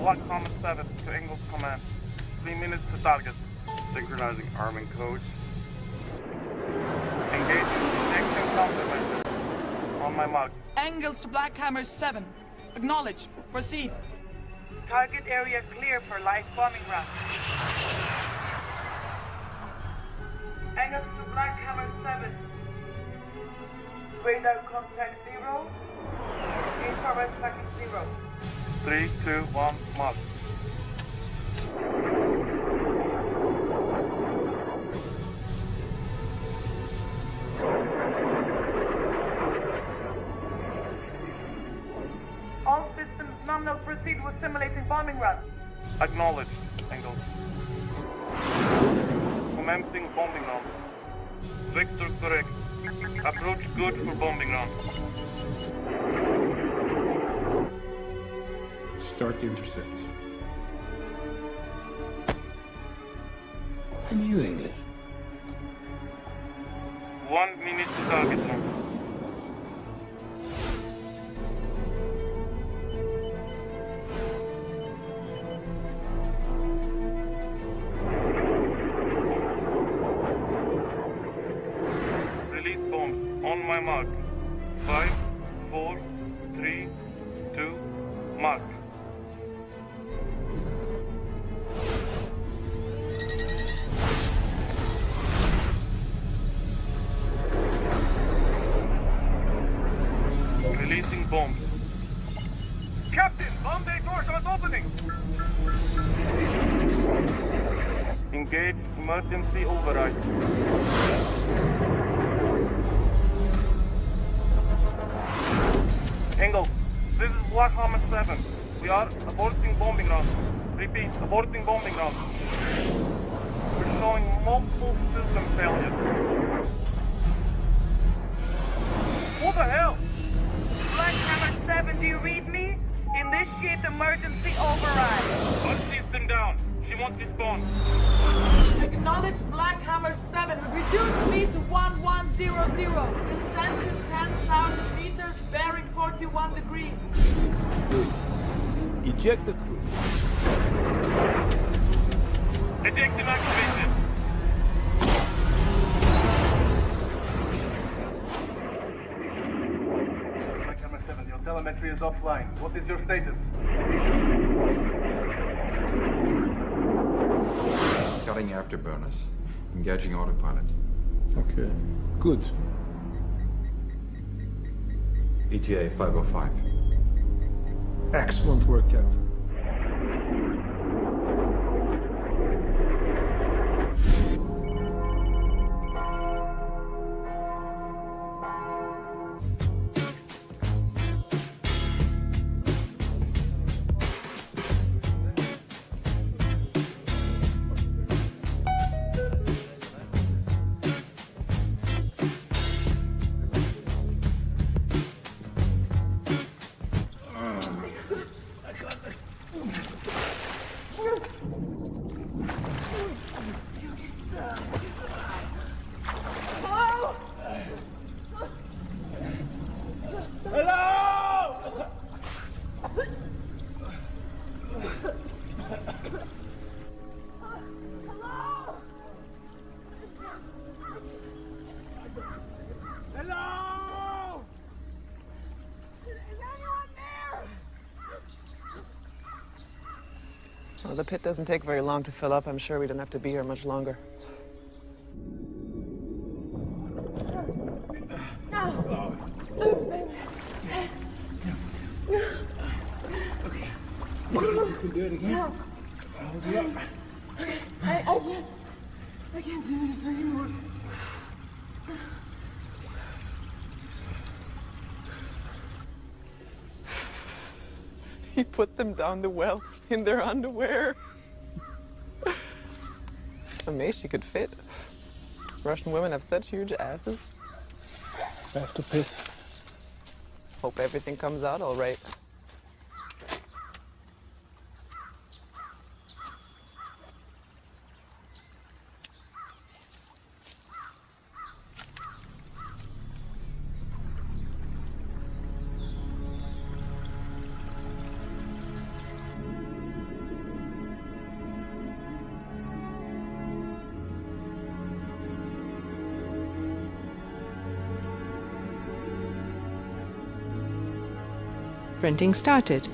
Black Hammer 7 to Engels Command. 3 minutes to target. Synchronizing arming codes. Engaging next encounter method. On my mark. Engels to Black Hammer 7. Acknowledge. Proceed. Target area clear for live bombing run. Engels to Black Hammer 7. Radar contact 0. Infrared tracking 0. 3, 2, 1, mark. All systems nominal proceed with simulating bombing run. Acknowledged, Engels. Commencing bombing run. Vector correct. Approach good for bombing run. Start the intercept. And you English? 1 minute to target run. Release bombs on my mark. 5, 4, 3, 2, mark. Releasing bombs. Captain, bomb bay doors are opening. Engage emergency override. Engels, this is Black Hammer 7. We are aborting bombing run. Repeat, aborting bombing run. We're showing multiple system failures. What the hell? Black Hammer 7, do you read me? Initiate emergency override. Put system down. She won't respond. Acknowledge Black Hammer 7. Reduce speed to 1100. Descend to 10,000 meters, bearing 41 degrees. Good. Eject the crew. Ejection activated. Black Hammer 7, your telemetry is offline. What is your status? Cutting afterburners. Engaging autopilot. Okay. Good. ETA 505. Excellent work, Captain. Well, the pit doesn't take very long to fill up. I'm sure we don't have to be here much longer. You can do it again. No. Hold you up. Okay. I can't do this anymore. He put them down the well in their underwear. Amazed she could fit. Russian women have such huge asses. I have to piss. Hope everything comes out all right. Printing started.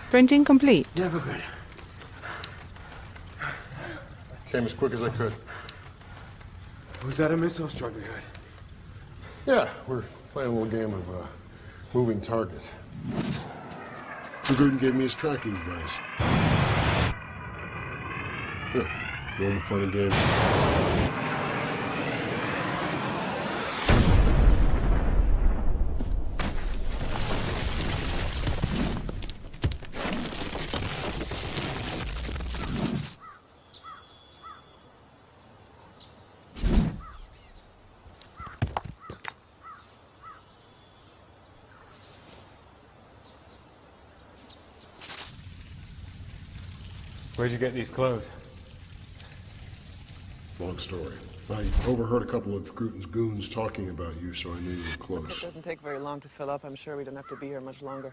Printing complete. Never good. Came as quick as I could. Was that a missile strike we heard? Yeah, we're playing a little game of moving target. Gruden gave me his tracking device. Here, normal fun and games. Where'd you get these clothes? Long story. I overheard a couple of Gruden's goons talking about you, so I knew you were close. It doesn't take very long to fill up. I'm sure we don't have to be here much longer.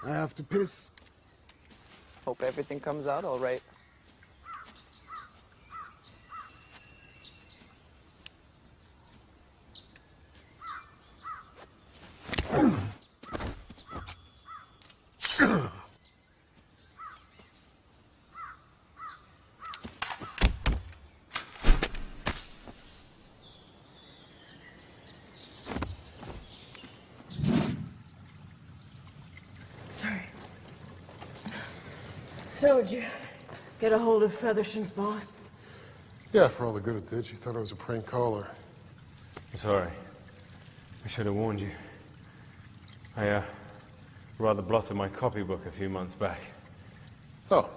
I have to piss. Hope everything comes out all right. So, did you get a hold of Featherston's boss? Yeah, for all the good it did. She thought I was a prank caller. I'm sorry. I should have warned you. I, rather blotted my copybook a few months back. Oh,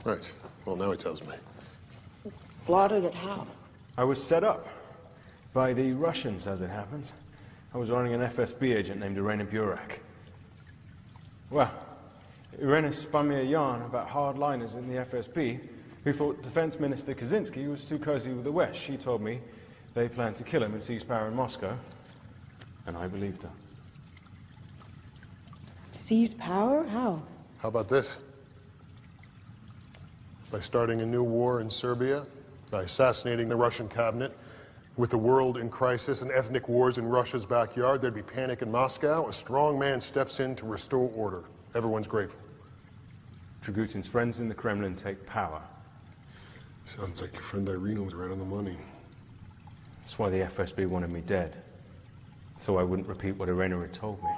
right. Well, now he tells me. Blotted it how? I was set up by the Russians, as it happens. I was running an FSB agent named Irina Burak. Well, Irina spun me a yarn about hardliners in the FSB who thought Defense Minister Kaczynski was too cozy with the West. She told me they planned to kill him and seize power in Moscow, and I believed her. Seize power? How? How about this? By starting a new war in Serbia, by assassinating the Russian cabinet, with the world in crisis and ethnic wars in Russia's backyard, there'd be panic in Moscow. A strong man steps in to restore order. Everyone's grateful. Dragutin's friends in the Kremlin take power. Sounds like your friend Irina was right on the money. That's why the FSB wanted me dead. So I wouldn't repeat what Irina had told me.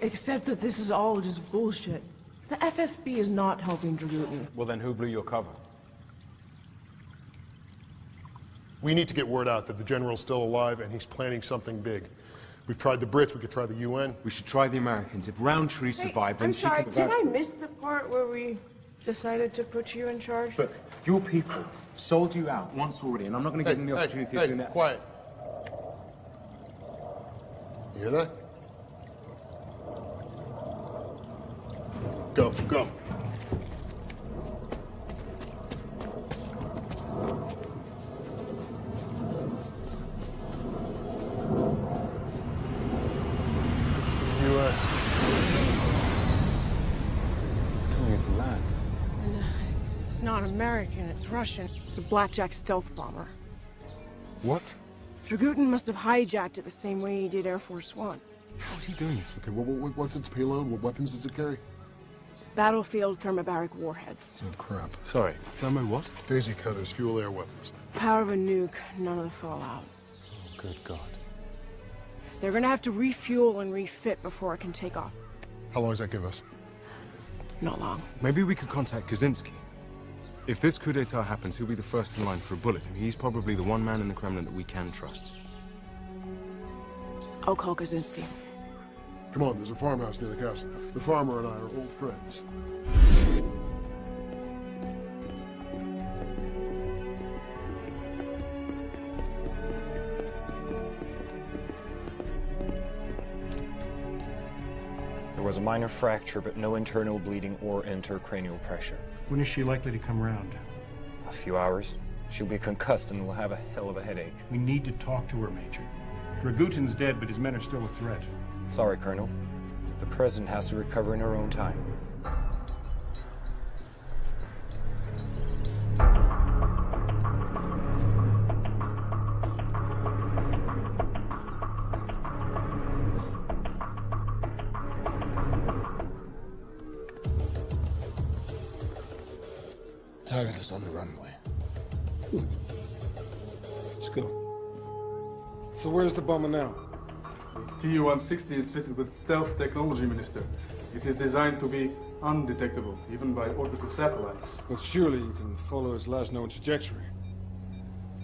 Except that this is all just bullshit. The FSB is not helping Dragutin. Well, then who blew your cover? We need to get word out that the general's still alive and he's planning something big. We've tried the Brits, we could try the UN. We should try the Americans. If Roundtree survived, then I'm she sorry, could... did I miss the part where we decided to put you in charge? But your people sold you out once already, and I'm not going to give them the opportunity of doing that. Quiet. You hear that? Go, go. It's coming into land. And, it's not American, it's Russian. It's a blackjack stealth bomber. What? Dragutin must have hijacked it the same way he did Air Force One. How's he doing it? Okay, what's its payload? What weapons does it carry? Battlefield thermobaric warheads. Oh, crap. Sorry, thermo what? Daisy cutters, fuel air weapons. Power of a nuke, none of the fallout. Oh, good God. They're gonna have to refuel and refit before it can take off. How long does that give us? Not long. Maybe we could contact Kaczynski. If this coup d'etat happens, he'll be the first in line for a bullet, and he's probably the one man in the Kremlin that we can trust. I'll call Kaczynski. Come on, there's a farmhouse near the castle. The farmer and I are old friends. There was a minor fracture, but no internal bleeding or intracranial pressure. When is she likely to come round? A few hours. She'll be concussed and will have a hell of a headache. We need to talk to her, Major. Dragutin's dead, but his men are still a threat. Sorry, Colonel. The President has to recover in her own time. Target is on the runway. Good. Let's go. So where's the bomber now? Tu-160 is fitted with stealth technology, Minister. It is designed to be undetectable, even by orbital satellites. But surely you can follow its last known trajectory.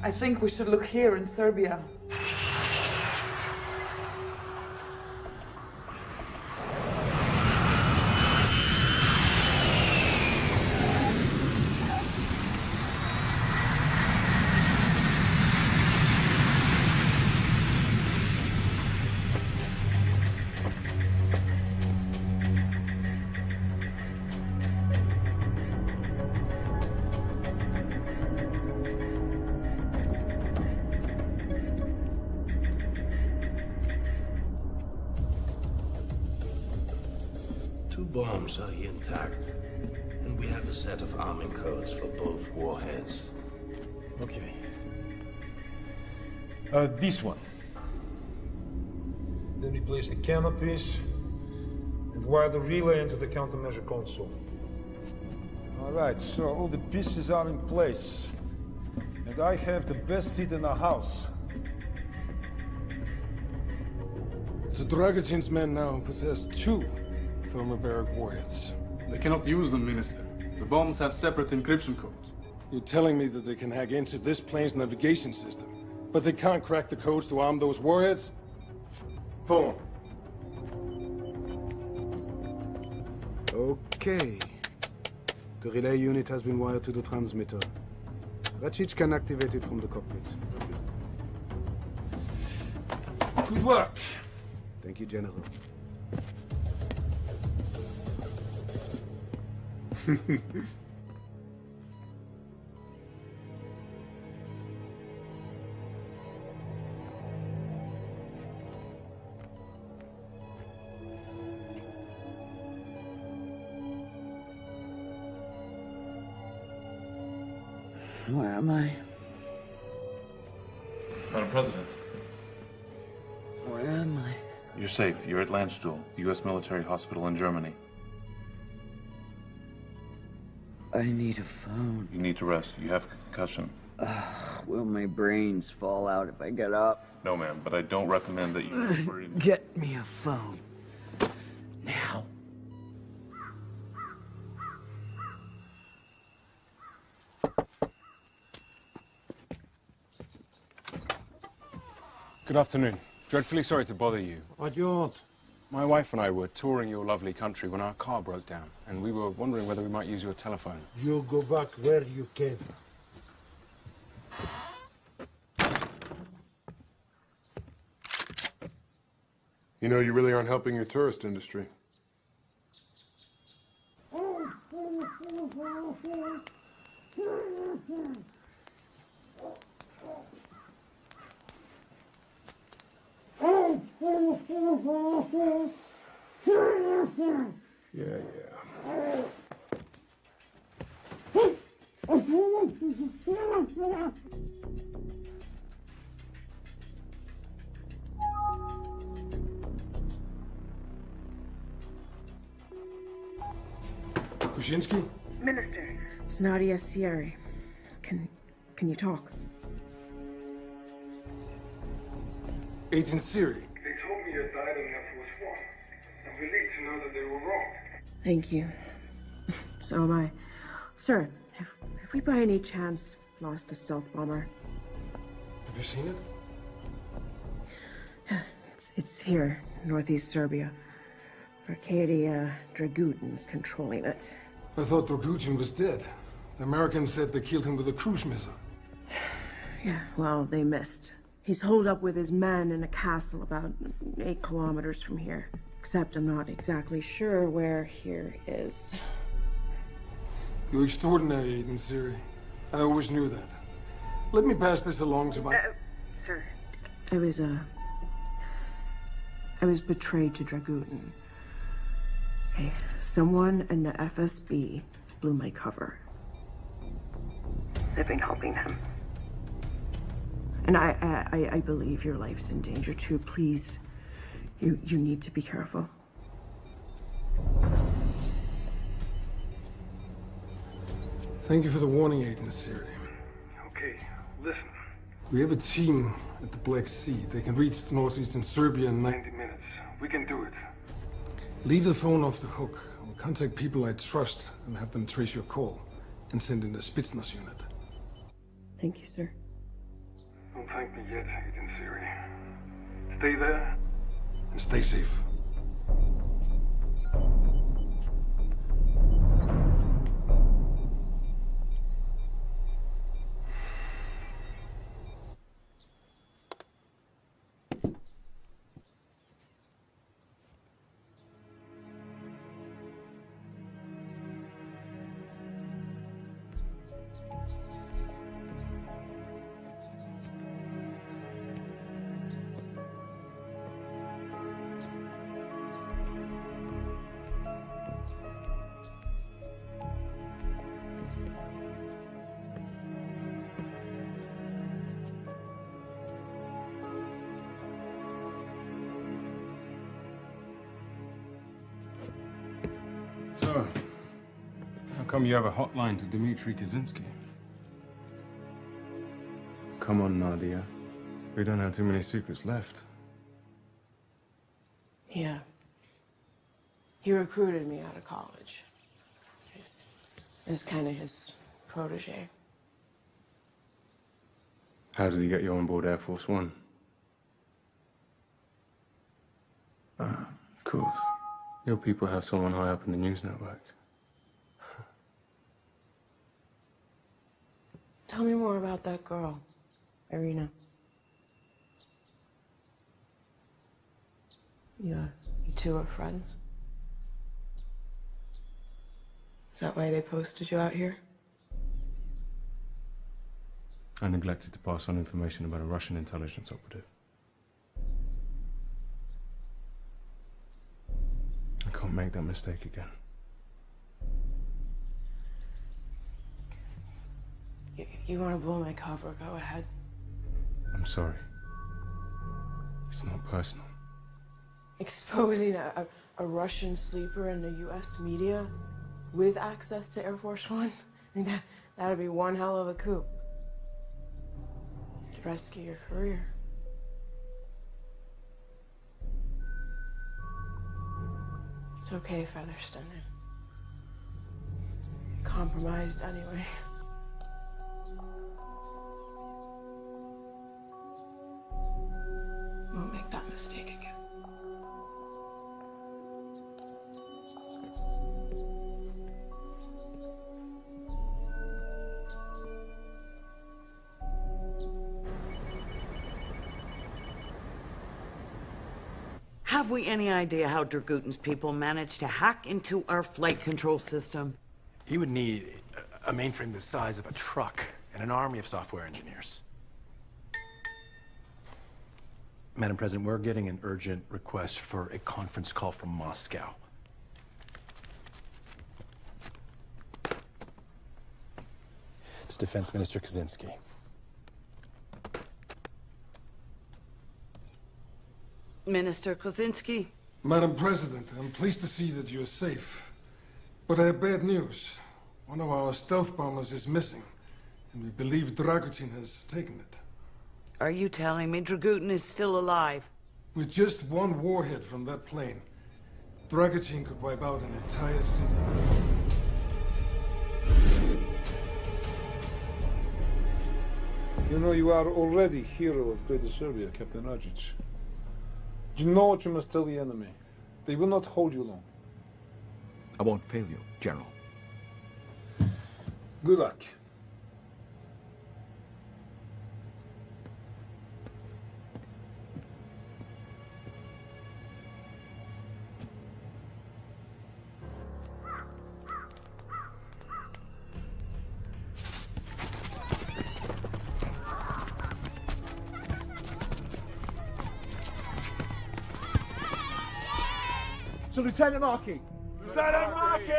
I think we should look here in Serbia. Bombs are here intact, and we have a set of arming codes for both warheads. Okay. This one. Then we place the canopies and wire the relay into the countermeasure console. All right, so all the pieces are in place, and I have the best seat in the house. So Dragutin's men now possess 2 thermobaric warheads. They cannot use them, Minister. The bombs have separate encryption codes. You're telling me that they can hack into this plane's navigation system, but they can't crack the codes to arm those warheads? Pull them. Okay. The relay unit has been wired to the transmitter. Racic can activate it from the cockpit. Good work. Thank you, General. Where am I? Madam President. Where am I? You're safe. You're at Landstuhl, U.S. military hospital in Germany. I need a phone. You need to rest. You have concussion. Will my brains fall out if I get up? No, ma'am, but I don't recommend that you... Get me a phone. Now. Good afternoon. Dreadfully sorry to bother you. What do you want? My wife and I were touring your lovely country when our car broke down, and we were wondering whether we might use your telephone. You go back where you came. You know, you really aren't helping your tourist industry. Yeah. Kuczynski? Minister. It's Nadia Sierra. Can you talk? Agent Siri. They told me you died in Air Force One. I'm relieved to know that they were wrong. Thank you. So am I. Sir, have we by any chance lost a stealth bomber? Have you seen it? It's here, northeast Serbia. Arcadia Dragutin's controlling it. I thought Dragutin was dead. The Americans said they killed him with a cruise missile. Yeah, well, they missed. He's holed up with his men in a castle about 8 kilometers from here. Except I'm not exactly sure where here is. You're extraordinary, Agent Siri. I always knew that. Let me pass this along to my... Sir. I was betrayed to Dragutin. Okay, someone in the FSB blew my cover. I've been helping him. And I believe your life's in danger too. Please, you need to be careful. Thank you for the warning, Agent Siri. Okay, listen. We have a team at the Black Sea. They can reach northeastern Serbia in 90 minutes. We can do it. Leave the phone off the hook. I'll contact people I trust and have them trace your call and send in a Spetsnaz unit. Thank you, sir. Don't thank me yet, Agent Siri. Stay there and stay safe. So, how come you have a hotline to Dmitry Kaczynski? Come on, Nadia. We don't have too many secrets left. Yeah. He recruited me out of college. It's kind of his protege. How did he get you on board Air Force One? Ah, of course. Your people have someone high up in the news network. Tell me more about that girl, Irina. You two are friends? Is that why they posted you out here? I neglected to pass on information about a Russian intelligence operative. I can't make that mistake again. You want to blow my cover? Go ahead. I'm sorry. It's not personal. Exposing a Russian sleeper in the U.S. media with access to Air Force One? I think that'd be one hell of a coup. To rescue your career. It's okay, Featherston. Compromised anyway. Won't make that mistake again. Have we any idea how Dragutin's people managed to hack into our flight control system? He would need a mainframe the size of a truck and an army of software engineers. Madam President, we're getting an urgent request for a conference call from Moscow. It's Defense Minister Kaczynski. Minister Kaczynski? Madam President, I'm pleased to see that you're safe. But I have bad news. One of our stealth bombers is missing, and we believe Dragutin has taken it. Are you telling me Dragutin is still alive? With just one warhead from that plane, Dragutin could wipe out an entire city. You know, you are already hero of Greater Serbia, Captain Rajic. You know what you must tell the enemy. They will not hold you long. I won't fail you, General. Good luck. To Lieutenant Markey! Lieutenant Markey!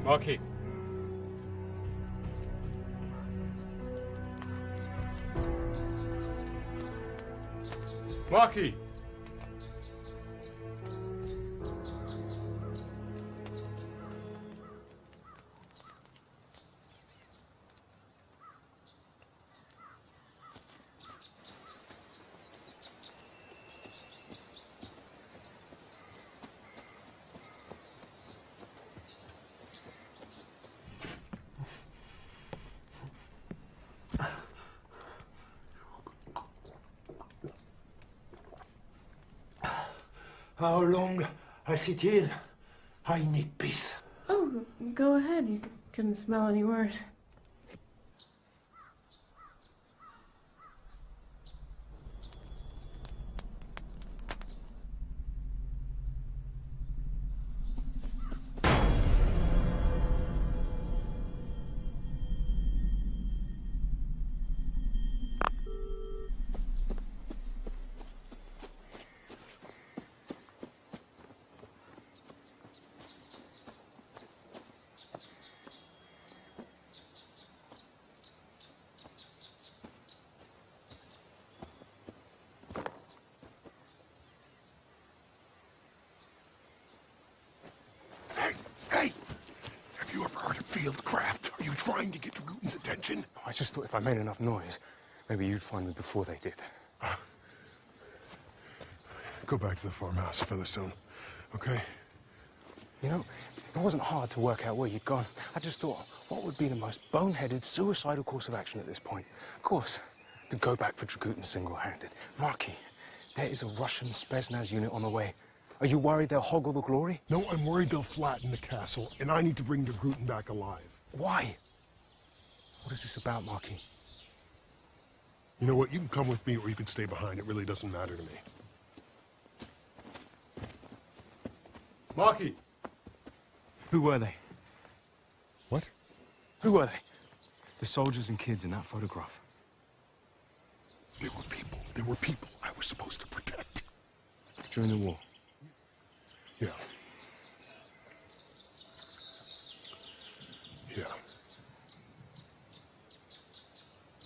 Markey. Markey. How long I sit here? I need peace. Oh, go ahead. You couldn't smell any worse. Hey! Have you ever heard of Fieldcraft? Are you trying to get Dragutin's attention? I just thought if I made enough noise, maybe you'd find me before they did. Go back to the farmhouse fairly soon, okay? You know, it wasn't hard to work out where you'd gone. I just thought, what would be the most boneheaded, suicidal course of action at this point? Of course, to go back for Dragutin single-handed. Markey, there is a Russian Spetsnaz unit on the way. Are you worried they'll hoggle the glory? No, I'm worried they'll flatten the castle, and I need to bring Dragutin back alive. Why? What is this about, Markey? You know what? You can come with me or you can stay behind. It really doesn't matter to me. Markey! Who were they? What? Who were they? The soldiers and kids in that photograph. They were people. They were people I was supposed to protect. During the war? Yeah. Yeah.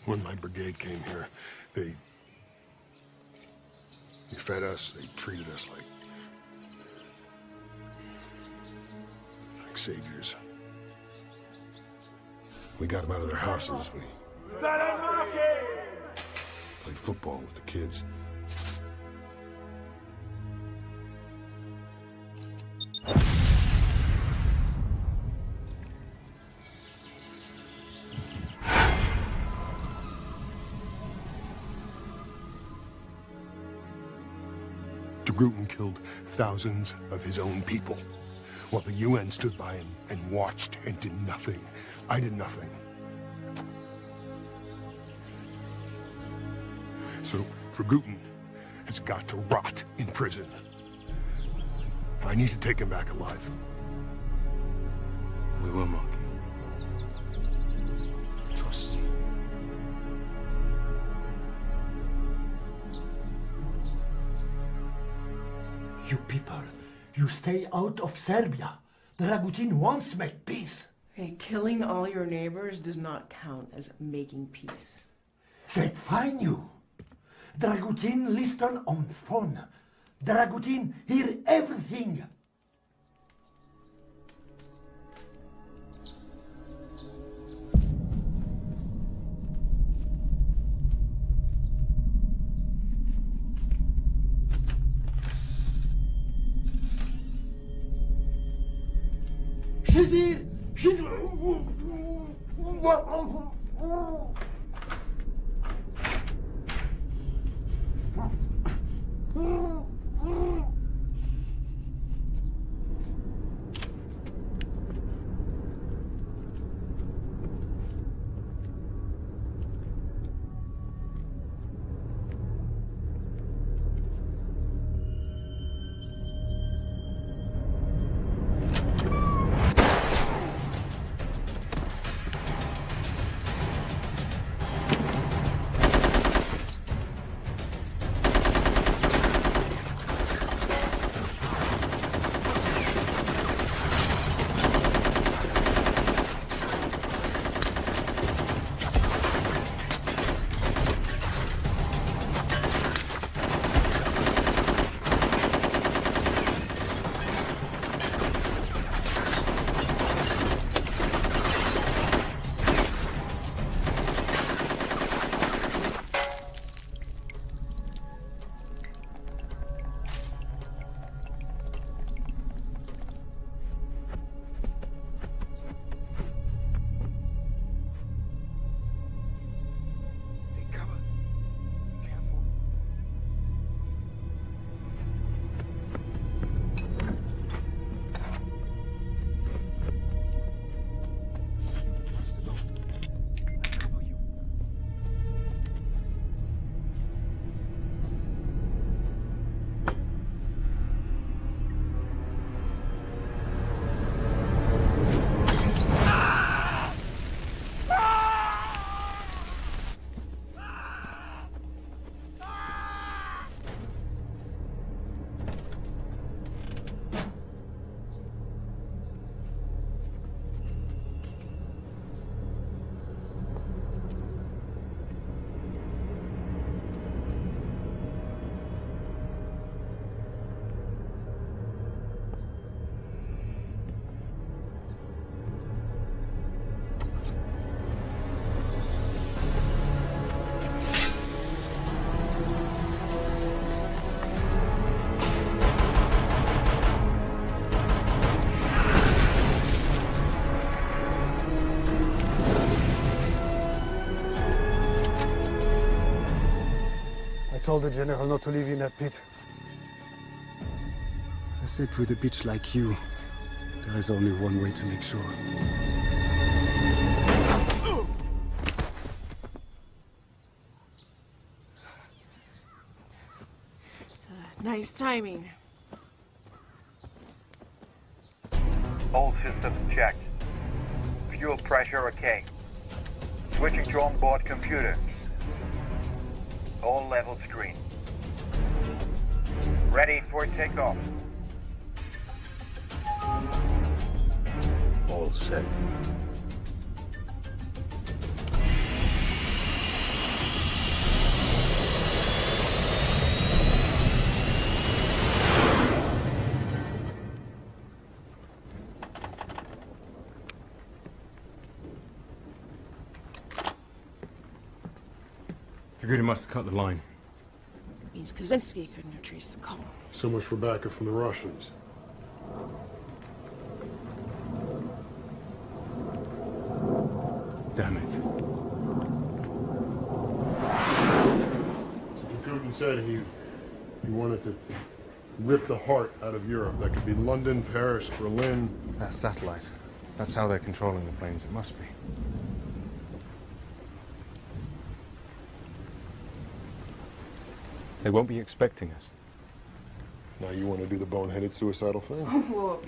When my brigade came here, they fed us, they treated us like saviors. We got them out of their houses. We played football with the kids. Dragutin killed thousands of his own people, while the UN stood by and watched and did nothing. I did nothing. So Dragutin has got to rot in prison. I need to take him back alive. We will, Mark. Trust me. You people, you stay out of Serbia. Dragutin wants make peace. Hey, killing all your neighbors does not count as making peace. They find you. Dragutin listen on phone. Dragutin hear everything. She's here. She's. I told the general not to leave you in that pit. I said with a bitch like you, there is only one way to make sure. Nice timing. All systems checked. Fuel pressure okay. Switching to onboard computer. All levels green. Ready for takeoff. All set. Figured he must have cut the line. Means Kaczynski couldn't have traced the call. So much for backup from the Russians. Damn it. So Putin said he wanted to rip the heart out of Europe. That could be London, Paris, Berlin. That satellite. That's how they're controlling the planes. It must be. They won't be expecting us. Now you want to do the boneheaded suicidal thing? Well,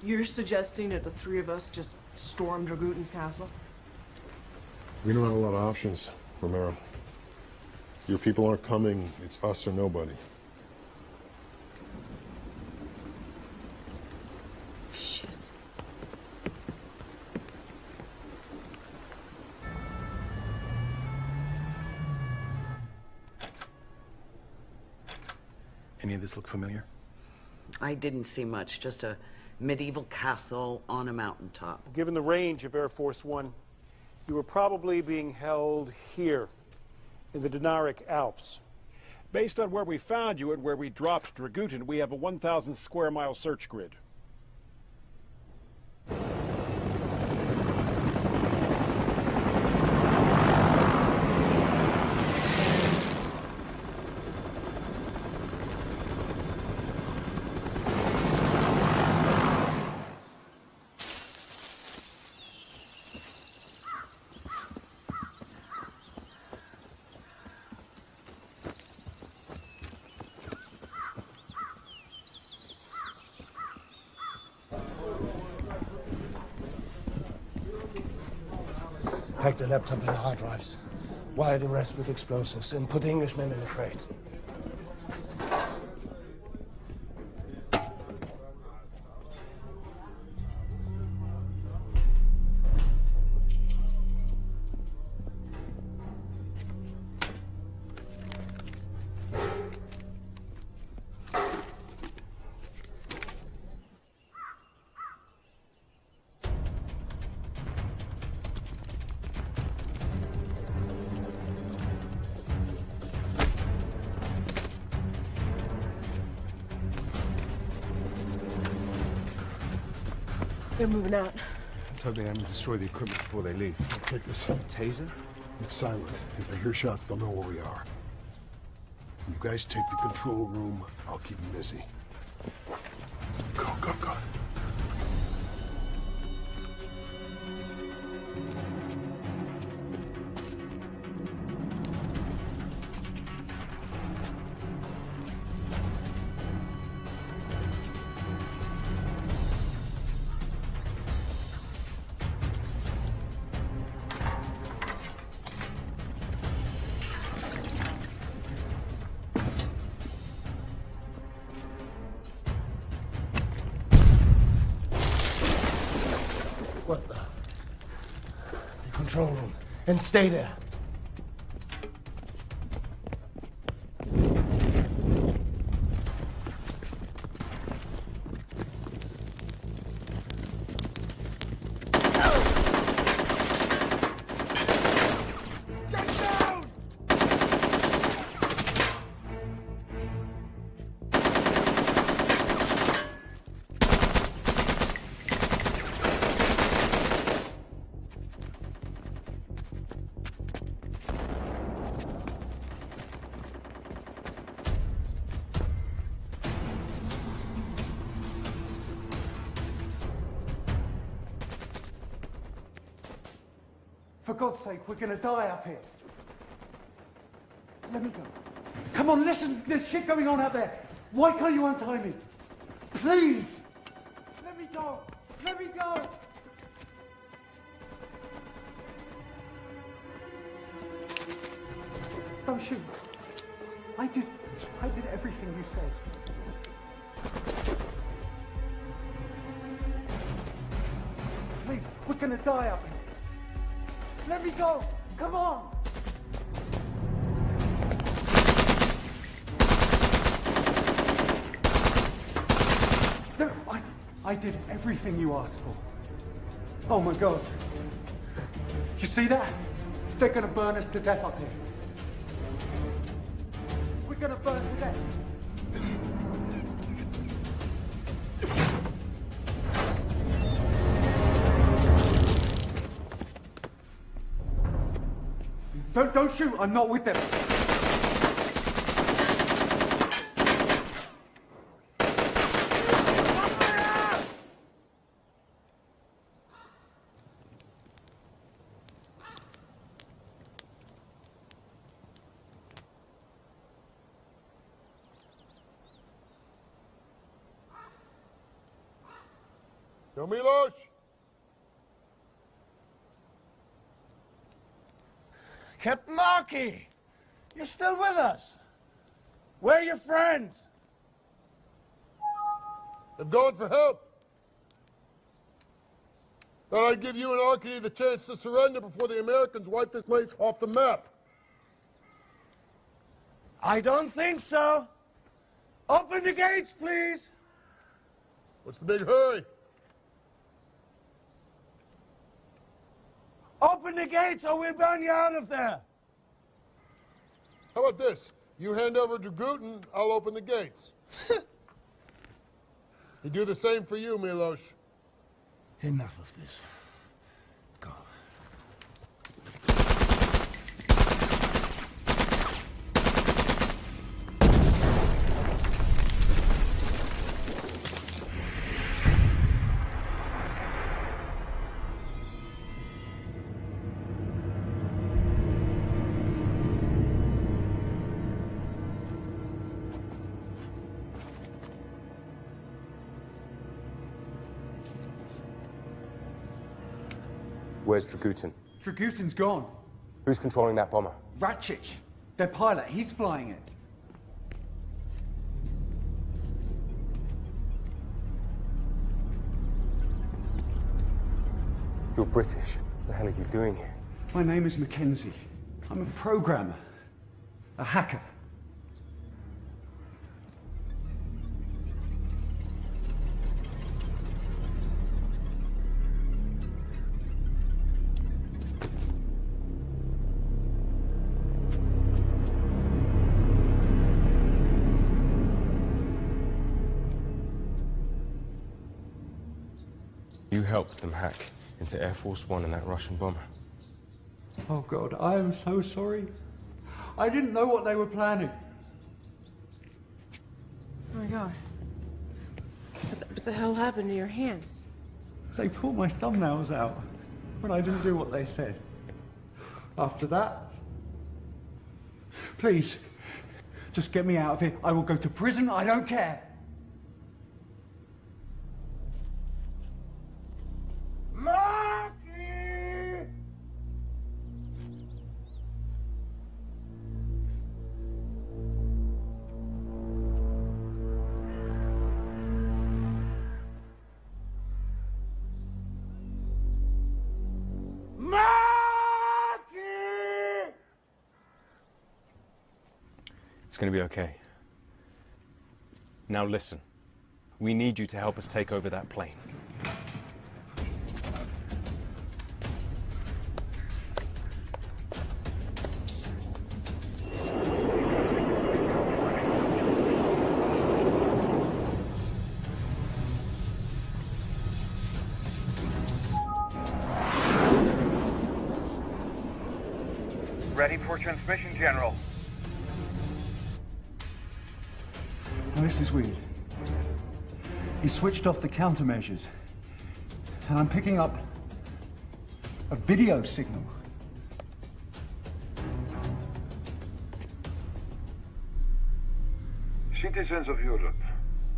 you're suggesting that the three of us just storm Dragutin's castle? We don't have a lot of options, Romero. Your people aren't coming. It's us or nobody. Shit. Any of this look familiar? I didn't see much, just a medieval castle on a mountaintop. Given the range of Air Force One, you were probably being held here, in the Dinaric Alps. Based on where we found you and where we dropped Dragutin, we have a 1,000 square mile search grid. Hack the laptop and the hard drives. Wire the rest with explosives and put the Englishmen in a crate. They're moving out. Let's hope they haven't destroyed the equipment before they leave. I'll take this. Taser? It's silent. If they hear shots, they'll know where we are. You guys take the control room. I'll keep them busy. Go, go, go. What the? The control room. And stay there. For God's sake, we're gonna die up here. Let me go. Come on, listen, there's shit going on out there. Why can't you untie me? Please! Let me go! Let me go! Don't shoot. I did everything you said. Please, we're gonna die up here. Let me go! Come on! No, I did everything you asked for. Oh my God. You see that? They're gonna burn us to death up here. We're gonna burn to death. Don't shoot, I'm not with them. Yo, Milos! Captain Markey! You're still with us? Where are your friends? They're going for help. Thought I'd give you and Arkady the chance to surrender before the Americans wipe this place off the map. I don't think so. Open the gates, please. What's the big hurry? Open the gates or we'll burn you out of there. How about this? You hand over Dragutin, I'll open the gates. He do the same for you, Milos. Enough of this. Go. Where's Dragutin? Dragutin's gone. Who's controlling that bomber? Ratchich, their pilot, he's flying it. You're British. What the hell are you doing here? My name is Mackenzie. I'm a programmer. A hacker. You helped them hack into Air Force One and that Russian bomber. Oh God, I am so sorry. I didn't know what they were planning. Oh my God. What the hell happened to your hands? They pulled my thumbnails out when I didn't do what they said. After that, please, just get me out of here. I will go to prison, I don't care. It's going to be okay. Now listen. We need you to help us take over that plane. Ready for transmission, General. Oh, this is weird. He switched off the countermeasures, and I'm picking up a video signal. Citizens of Europe,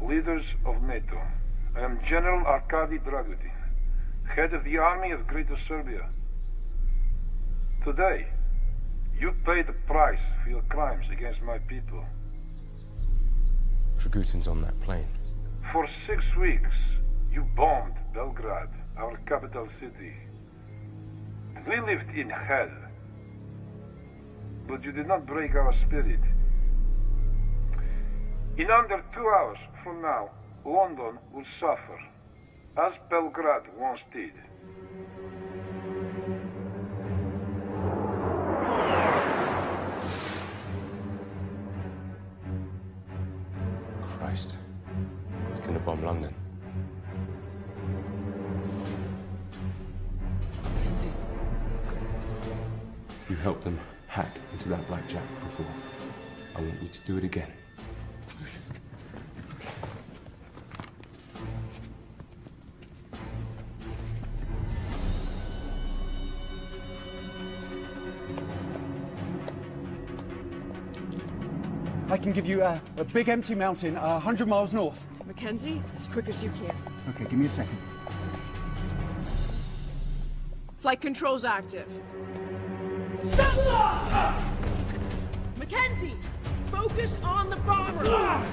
leaders of NATO, I am General Arkady Dragutin, head of the Army of Greater Serbia. Today, you pay the price for your crimes against my people. Dragutin's on that plane. For 6 weeks, you bombed Belgrade, our capital city. We lived in hell, but you did not break our spirit. In under 2 hours from now, London will suffer, as Belgrade once did. Christ. He's gonna bomb London. Mackenzie. You helped them hack into that blackjack before. I want you to do it again. I can give you a big empty mountain 100 miles north. Mackenzie, as quick as you can. Okay, give me a second. Flight controls active. Mackenzie, focus on the bomber.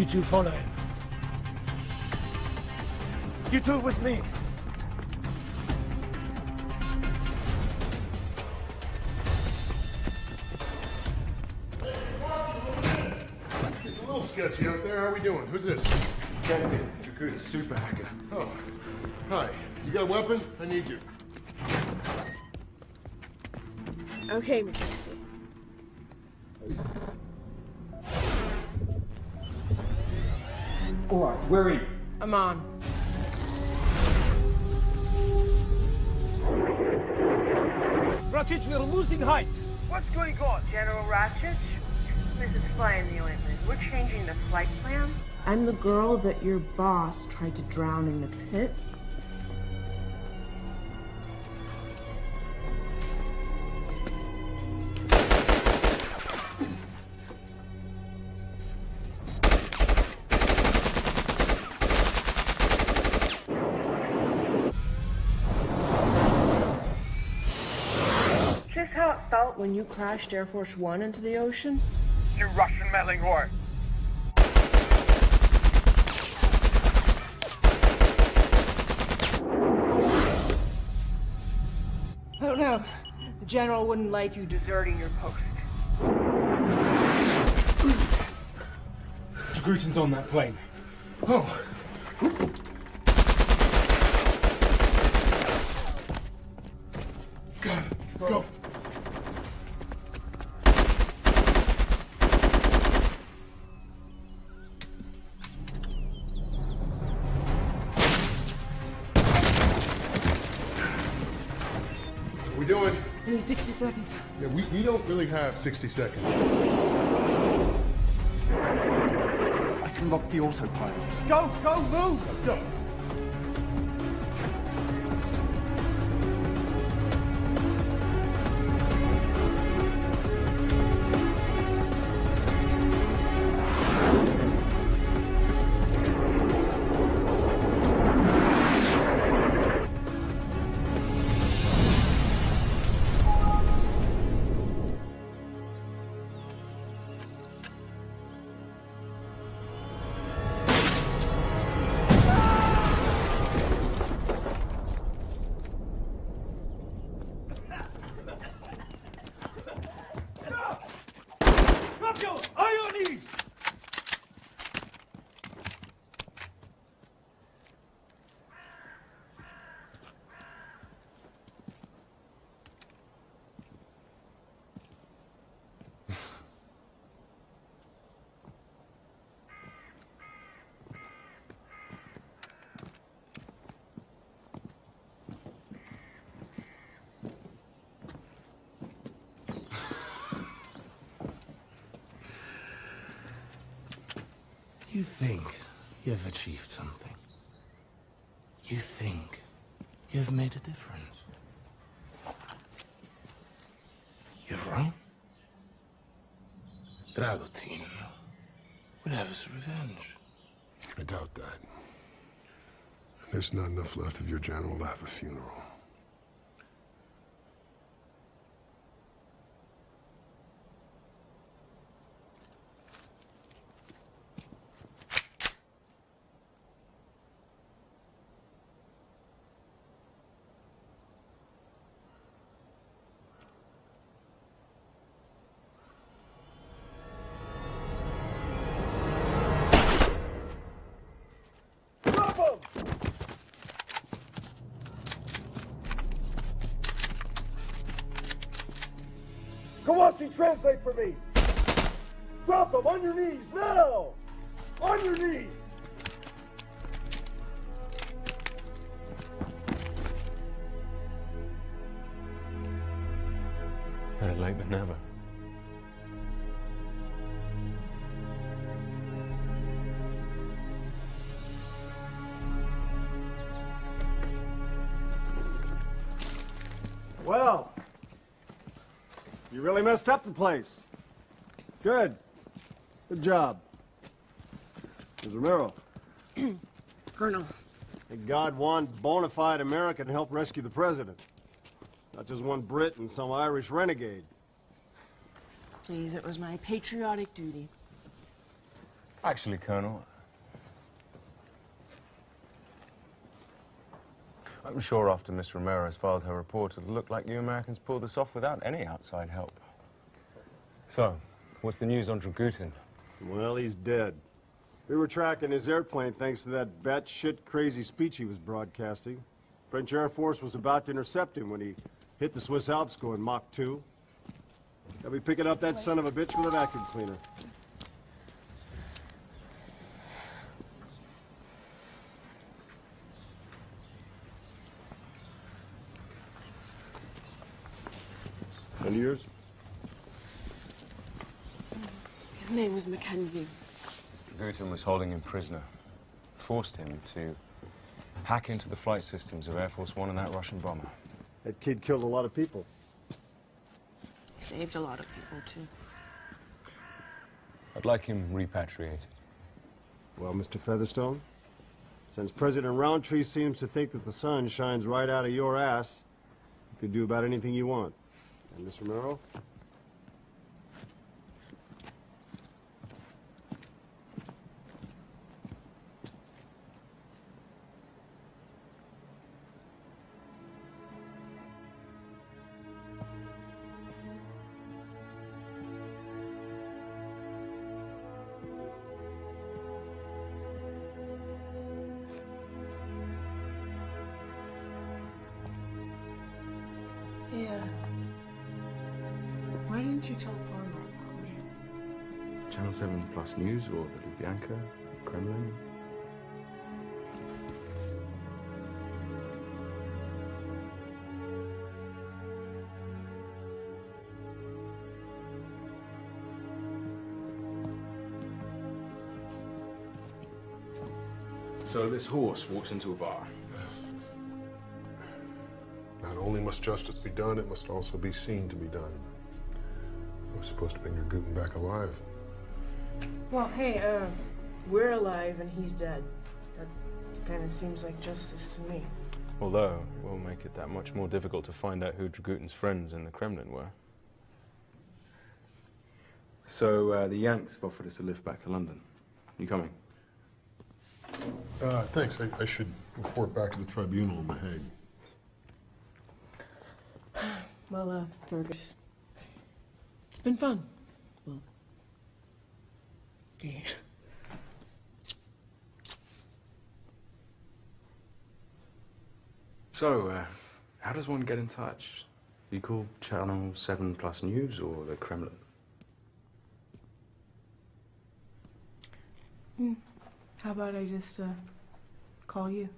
two follow him. You two with me. It's a little sketchy out there. How are we doing? Who's this? Mackenzie, Dragooten's super hacker. Oh, hi. You got a weapon? I need you. Okay, Mackenzie. All right, we're in. I'm on. Ratchich, we're losing height. What's going on? General Ratchich, this is Fly in the Ointment. We're changing the flight plan. I'm the girl that your boss tried to drown in the pit. Just how it felt when you crashed Air Force One into the ocean? You Russian meddling whore. I don't know. The general wouldn't like you deserting your post. Dragooten's on that plane. Oh. God, go. What are we doing? I need 60 seconds. Yeah, we don't really have 60 seconds. I can lock the autopilot. Go, move! Let's go. You think you've achieved something. You think you've made a difference. You're wrong. Dragutin will have his revenge. I doubt that. There's not enough left of your general to have a funeral. Kowalski, translate for me. Drop him on your knees now. On your knees. Better late than never. Well, you really messed up the place. Good. Good job. Ms. Romero. Colonel. May God one bona fide American help rescue the president. Not just one Brit and some Irish renegade. Please, it was my patriotic duty. Actually, Colonel, I'm sure after Miss Ramirez filed her report, it'll look like you Americans pulled this off without any outside help. So, what's the news on Dragutin? Well, he's dead. We were tracking his airplane thanks to that batshit crazy speech he was broadcasting. French Air Force was about to intercept him when he hit the Swiss Alps going Mach 2. They'll be picking up that son of a bitch with a vacuum cleaner. And yours? His name was Mackenzie. Dragutin was holding him prisoner. Forced him to hack into the flight systems of Air Force One and that Russian bomber. That kid killed a lot of people. He saved a lot of people, too. I'd like him repatriated. Well, Mr. Featherstone, since President Roundtree seems to think that the sun shines right out of your ass, you can do about anything you want. And Miss Romero? Yeah. Why didn't you tell Farmer about me? Channel 7 Plus News or the Lubyanka, Kremlin? So this horse walks into a bar. Not only must justice be done, it must also be seen to be done. I was supposed to bring your Guten back alive. Well, hey, we're alive and he's dead. That kind of seems like justice to me. Although, it will make it that much more difficult to find out who Dragutin's friends in the Kremlin were. So, the Yanks have offered us a lift back to London. You coming? Thanks. I should report back to the tribunal in The Hague. Well, Fergus, it's been fun. Well, okay. So, how does one get in touch? You call Channel 7 Plus News or the Kremlin? How about I just, call you?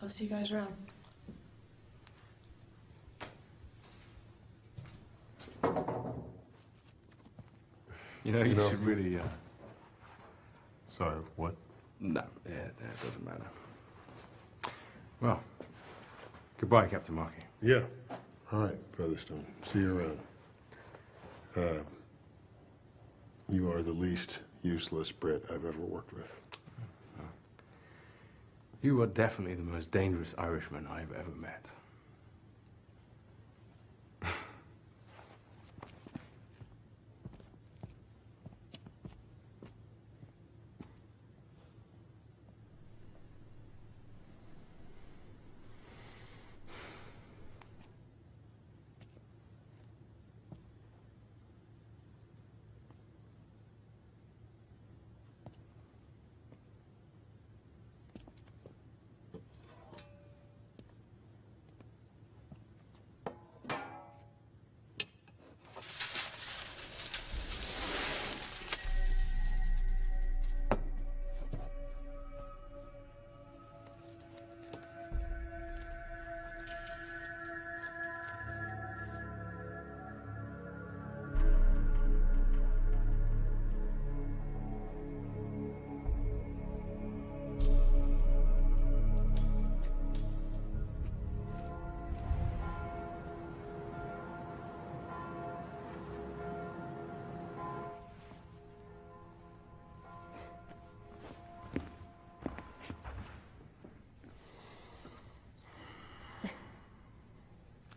I'll see you guys around. You should really, Sorry, what? No, yeah, it doesn't matter. Well, goodbye, Captain Markey. Yeah. All right, Featherstone. See you around. You are the least useless Brit I've ever worked with. You are definitely the most dangerous Irishman I've ever met.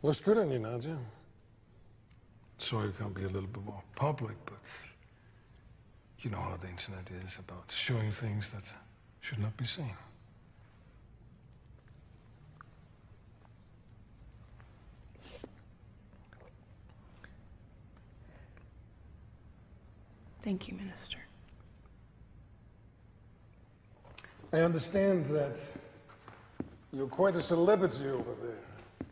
Looks good on you, Nadia. Sorry it can't be a little bit more public, but you know how the internet is about showing things that should not be seen. Thank you, Minister. I understand that you're quite a celebrity over there,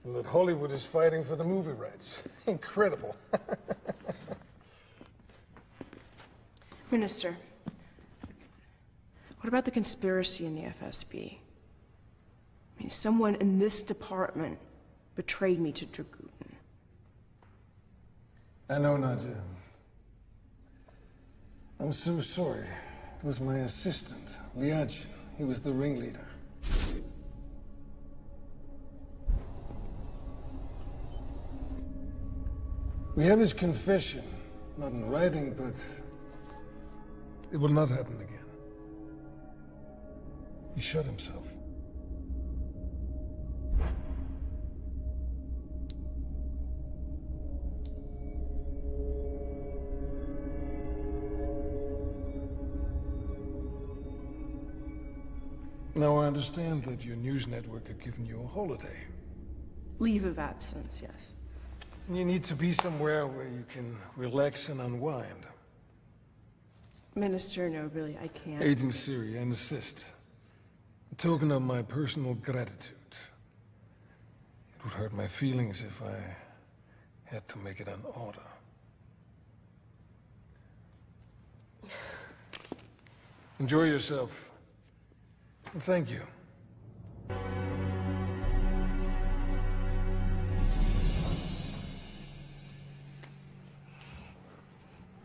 and that Hollywood is fighting for the movie rights. Incredible. Minister, what about the conspiracy in the FSB? I mean, someone in this department betrayed me to Dragutin. I know, Nadia. I'm so sorry. It was my assistant, Liaj. He was the ringleader. We have his confession, not in writing, but it will not happen again. He shot himself. Now I understand that your news network had given you a holiday. Leave of absence, yes. You need to be somewhere where you can relax and unwind. Minister, no, really, I can't. Aid in Syria and assist. A token of my personal gratitude. It would hurt my feelings if I had to make it an order. Enjoy yourself. And thank you.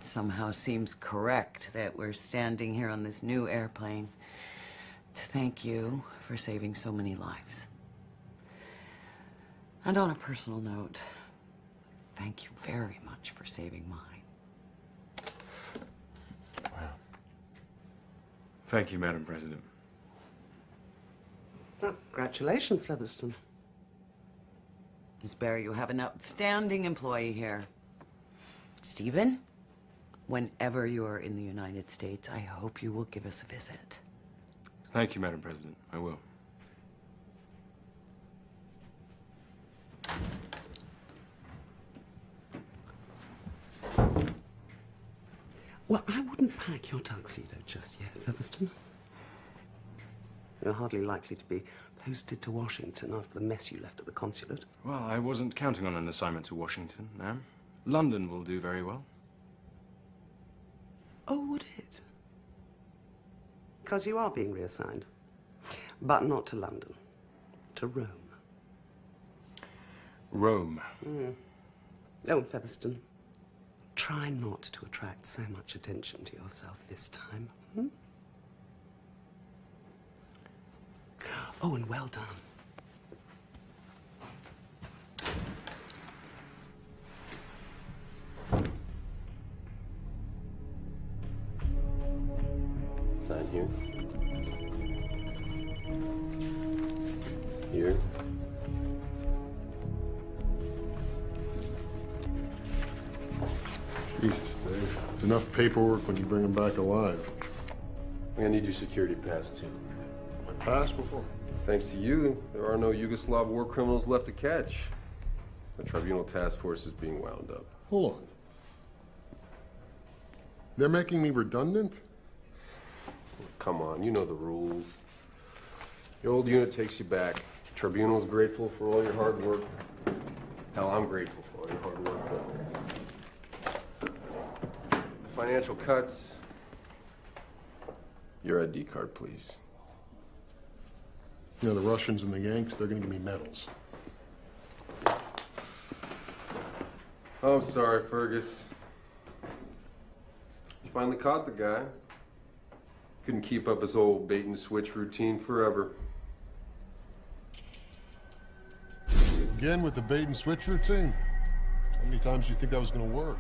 Somehow seems correct that we're standing here on this new airplane to thank you for saving so many lives. And on a personal note, thank you very much for saving mine. Wow. Thank you, Madam President. Oh, congratulations, Featherston. Miss Barry, you have an outstanding employee here. Stephen, whenever you are in the United States, I hope you will give us a visit. Thank you, Madam President. I will. Well, I wouldn't pack your tuxedo just yet, Featherston. You're hardly likely to be posted to Washington after the mess you left at the consulate. Well, I wasn't counting on an assignment to Washington, ma'am. London will do very well. Oh, would it? Because you are being reassigned. But not to London. To Rome. Rome. Mm. Oh, Featherston, try not to attract so much attention to yourself this time. Hmm? Oh, and well done. Sign here. Here. Jesus, Dave. It's enough paperwork when you bring him back alive. I'm gonna need your security pass, too. My pass before? Thanks to you, there are no Yugoslav war criminals left to catch. The tribunal task force is being wound up. Hold on. They're making me redundant? Come on, you know the rules. The old unit takes you back. The tribunal's grateful for all your hard work. Hell, I'm grateful for all your hard work, but the financial cuts. Your ID card, please. You know, the Russians and the Yanks, they're gonna give me medals. Oh, I'm sorry, Fergus. You finally caught the guy. Couldn't keep up his old bait and switch routine forever. Again with the bait and switch routine? How many times do you think that was gonna work?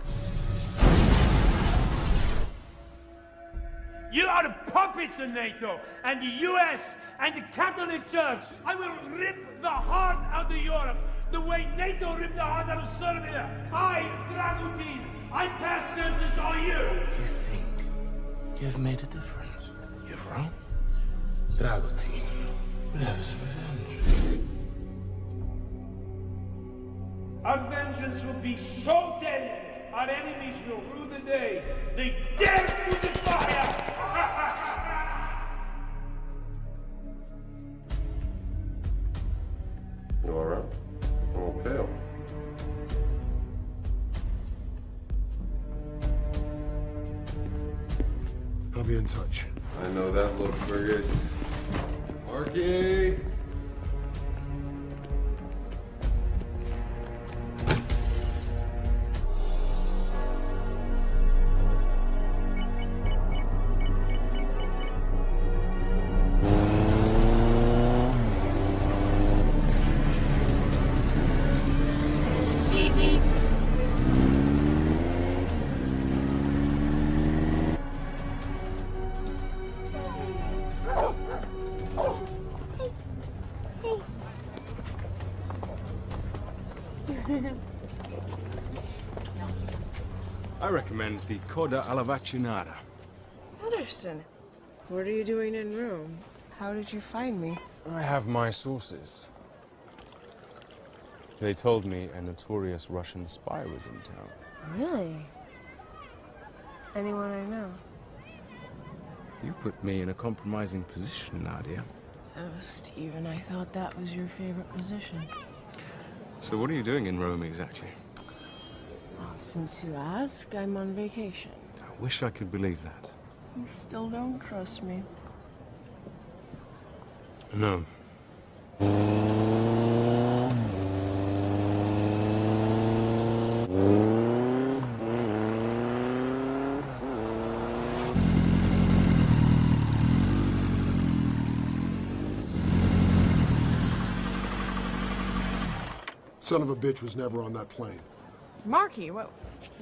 You are the puppets of NATO and the US and the Catholic Church. I will rip the heart out of Europe the way NATO ripped the heart out of Serbia. I, Dragutin, I pass sentence on you. You think you've made a difference? You're wrong. Dragutin will have his revenge. Our vengeance will be so deadly, our enemies will rue the day they dare to defy us. You all right? I'm all pale. I'll be in touch. I know that look, Fergus. Marky! I recommend the Coda alla Vaccinata. Anderson, what are you doing in Rome? How did you find me? I have my sources. They told me a notorious Russian spy was in town. Really? Anyone I know? You put me in a compromising position, Nadia. Oh, Stephen, I thought that was your favorite position. So what are you doing in Rome exactly? Well, since you ask, I'm on vacation. I wish I could believe that. You still don't trust me. No. Son of a bitch was never on that plane. Marky, what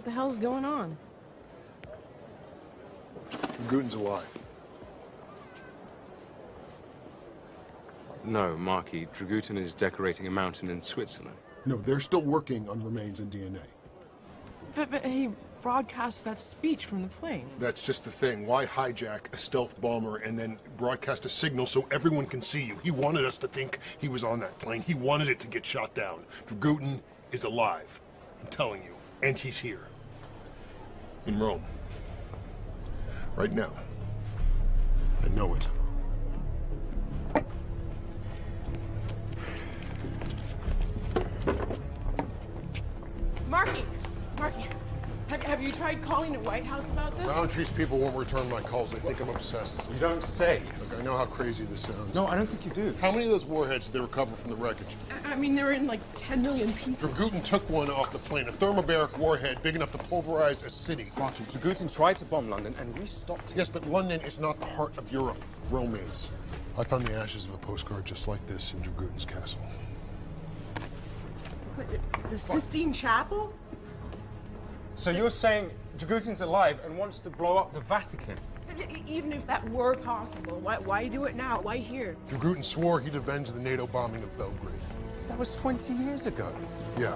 the hell's going on? Guten's alive. No, Marky. Dragutin is decorating a mountain in Switzerland. No, they're still working on remains and DNA. But he broadcast that speech from the plane. That's just the thing. Why hijack a stealth bomber and then broadcast a signal so everyone can see you? He wanted us to think he was on that plane. He wanted it to get shot down. Dragutin is alive. I'm telling you. And he's here. In Rome. Right now. I know it. Marky! Marky! Have you tried calling the White House about this? Roundtree's people won't return my calls. They think I'm obsessed. You don't say. Look, I know how crazy this sounds. No, I don't think you do. How many of those warheads did they recover from the wreckage? I mean, they're in like 10 million pieces. Dragutin took one off the plane, a thermobaric warhead big enough to pulverize a city. Marky, Dragutin tried to bomb London, and we stopped him. Yes, but London is not the heart of Europe. Rome is. I found the ashes of a postcard just like this in Dragutin's castle. The Sistine Chapel? So you're saying Dragutin's alive and wants to blow up the Vatican? Even if that were possible, why do it now? Why here? Dragutin swore he'd avenge the NATO bombing of Belgrade. That was 20 years ago. Yeah.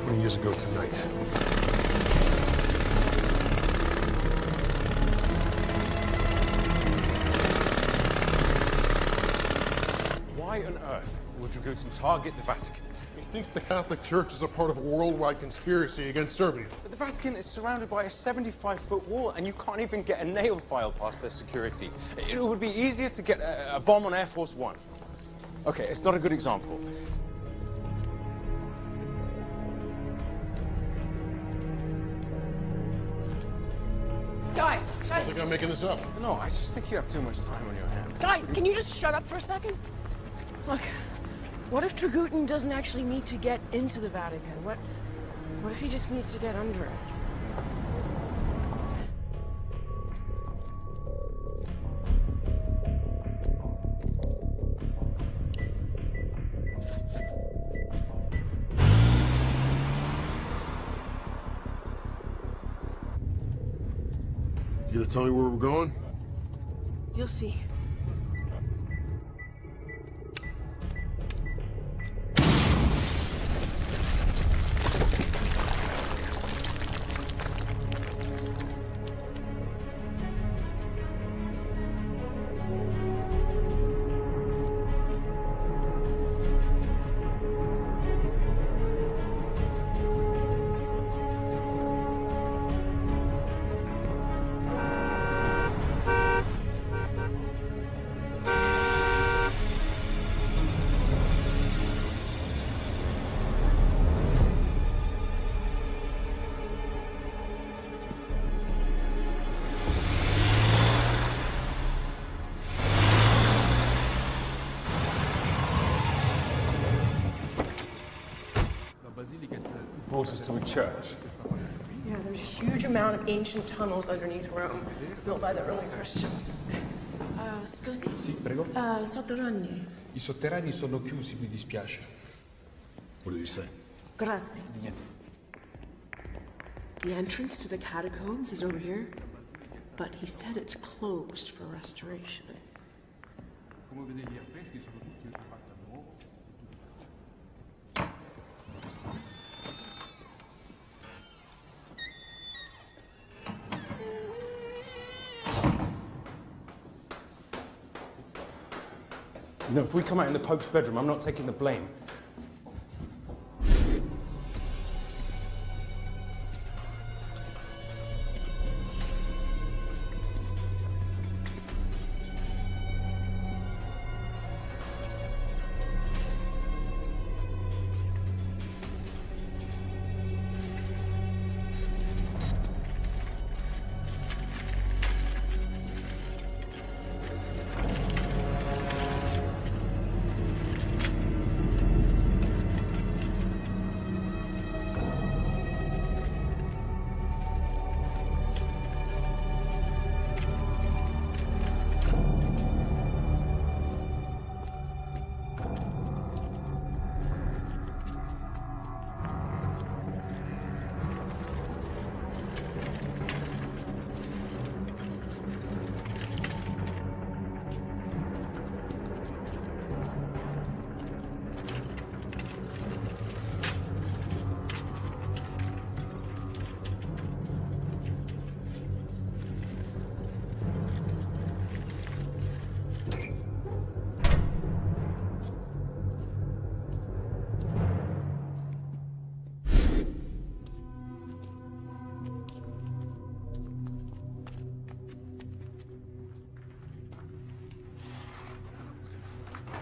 20 years ago tonight. Why on earth would Dragutin target the Vatican? He thinks the Catholic Church is a part of a worldwide conspiracy against Serbia. But the Vatican is surrounded by a 75-foot wall, and you can't even get a nail file past their security. It would be easier to get a bomb on Air Force One. Okay, it's not a good example. Guys! I think I'm making this up. No, I just think you have too much time on your hands. Guys, can you just shut up for a second? Look, what if Dragutin doesn't actually need to get into the Vatican? What if he just needs to get under it? Get a Gonna tell me where we're going? You'll see. Brought us to a church. Yeah, there's a huge amount of ancient tunnels underneath Rome, built by the early Christians. Scusi? Sì, prego. Sotterranei. I sotterranei sono chiusi, mi dispiace. What did he say? Grazie. The entrance to the catacombs is over here, but he said it's closed for restoration. No, if we come out in the Pope's bedroom, I'm not taking the blame.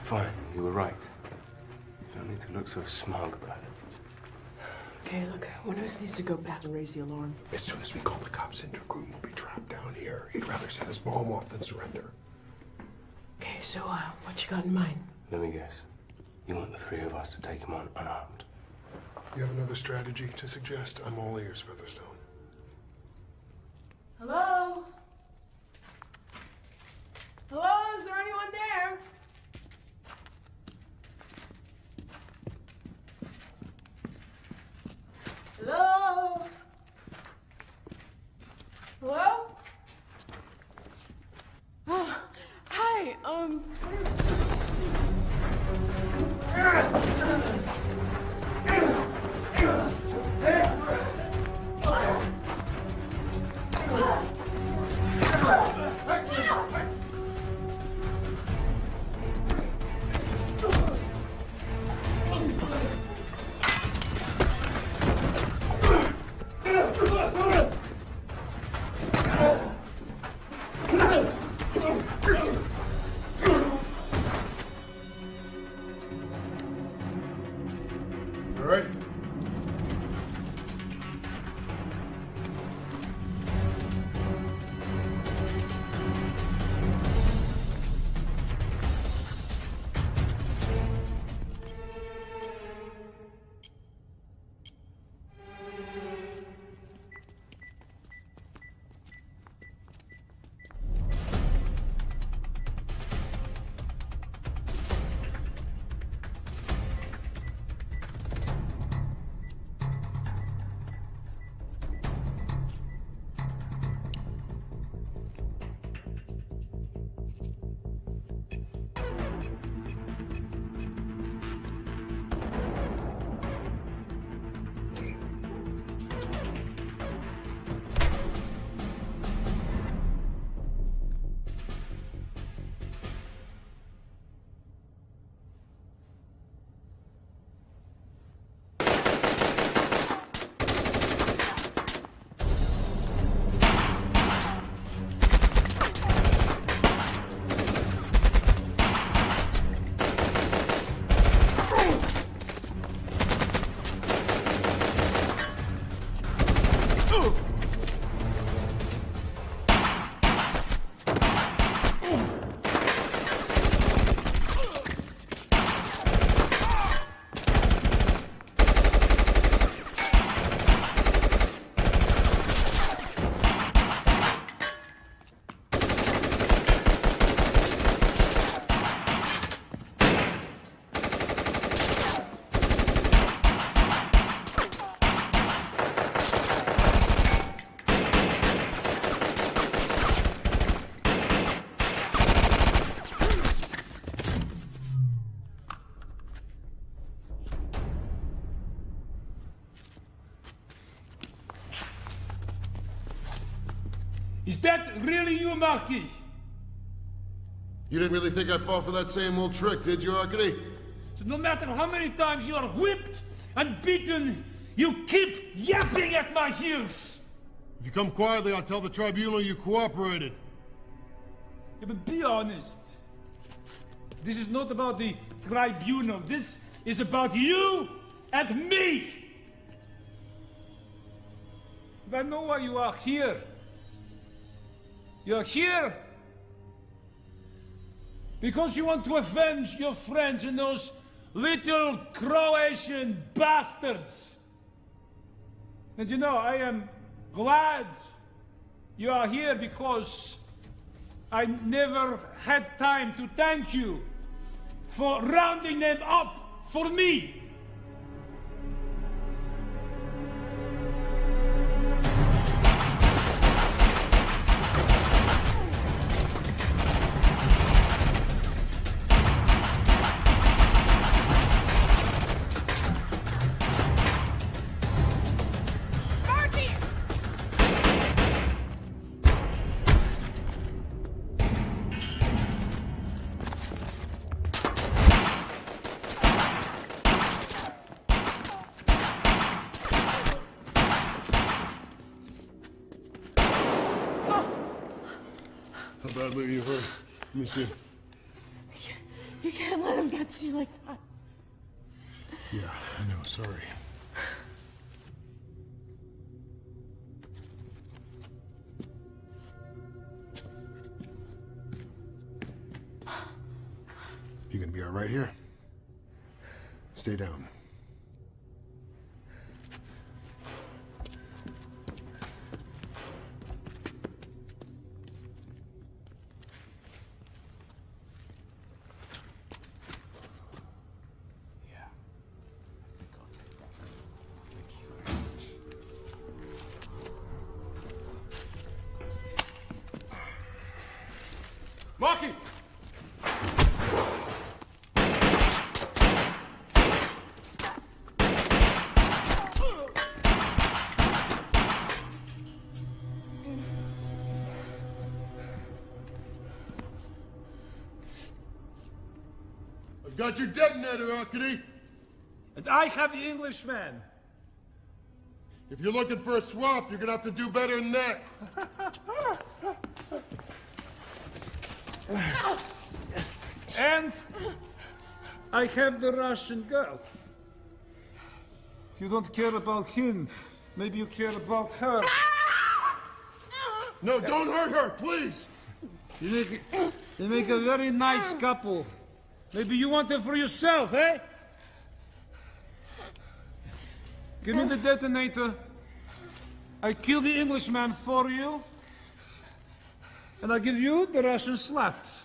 Fine, you were right. You don't need to look so smug about it. Okay, look, one of us needs to go back and raise the alarm. As soon as we call the cops in, Dragoon will be trapped down here. He'd rather set his bomb off than surrender. Okay, so, what you got in mind? Let me guess. You want the three of us to take him on unarmed? You have another strategy to suggest? I'm all ears, Featherstone. Hello? Hello, is there anyone there? Hello? Hello? Oh, hi, that really you, Marquis? You didn't really think I'd fall for that same old trick, did you, Arkady? So no matter how many times you are whipped and beaten, you keep yapping at my heels. If you come quietly, I'll tell the tribunal you cooperated. Yeah, but be honest. This is not about the tribunal. This is about you and me. I know why you are here. You're here because you want to avenge your friends and those little Croatian bastards. And you know, I am glad you are here because I never had time to thank you for rounding them up for me. How badly are you hurt? Let me see. You can't let him get to you like that. Yeah, I know, sorry. You gonna be all right here? Stay down. Marky! I've got your detonator, Arkady. And I have the Englishman. If you're looking for a swap, you're gonna have to do better than that. And I have the Russian girl. If you don't care about him, maybe you care about her. No, don't hurt her, please. You make a very nice couple. Maybe you want her for yourself, eh? Give me the detonator. I kill the Englishman for you. And I give you the Russian slaps.